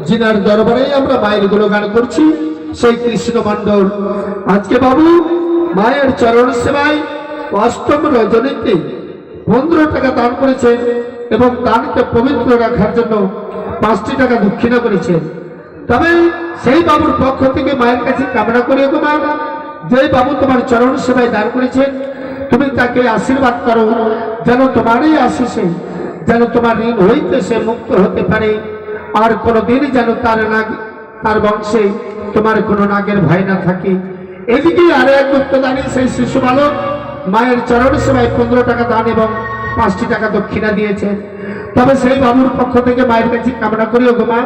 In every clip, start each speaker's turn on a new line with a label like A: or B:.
A: जिनार दरबारे আমরা মায়ের গুণগান করছি সেই কৃষ্ণ মণ্ডল আজকে বাবু মায়ের চরণ সেবায় অষ্টম রজনীতে 15 টাকা দান করেছেন এবং দানকে পবিত্র রাখার জন্য 5 টাকা দক্ষিণা করেছেন। তবে সেই বাবুর পক্ষ থেকে মায়ের কাছে কামনা করি গো মা, যে বাবু তোমার চরণ সেবায় দান করেছেন তুমি তাকে আশীর্বাদ করো যেন তোমারই আশিসে যেন তোমার ঋণ হইতে সে মুক্ত হতে পারে, আর কোনোদিন যেন তার বংশে তোমার কোনো নাগের ভয় না থাকে। এদিকে আরো এক গুপ্তদানী সেই শিশু বালক মায়ের চরণ সেবায় 15 টাকা দান এবং 5 টাকা দক্ষিণা দিয়েছেন। তবে সেই বাবুর পক্ষ থেকে মায়ের কাছে কামনা করি গো মা,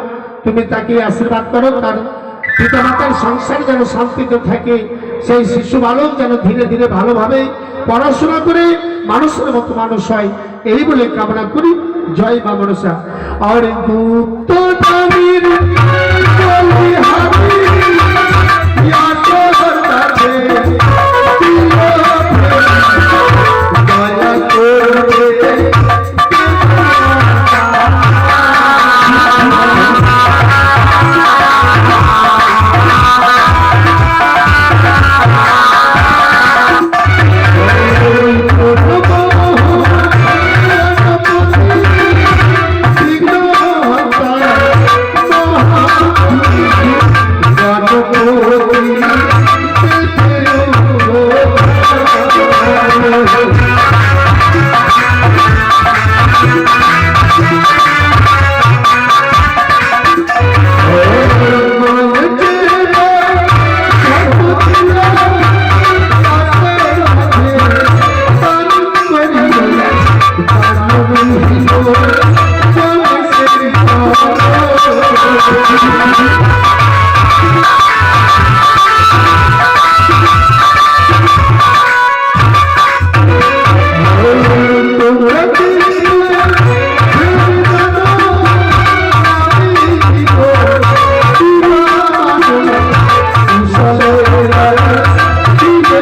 A: তুমি তাকে আশীর্বাদ করো, তার পিতামাতার সংসার যেন শান্তিতে থাকে, সেই শিশু বালক যেন ধীরে ধীরে ভালোভাবে পড়াশোনা করে মানুষের মতো মানুষ হয়, এই বলে কামনা করি। জয় মা মনসা। আর গুপ্ত দানির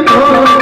A: Oh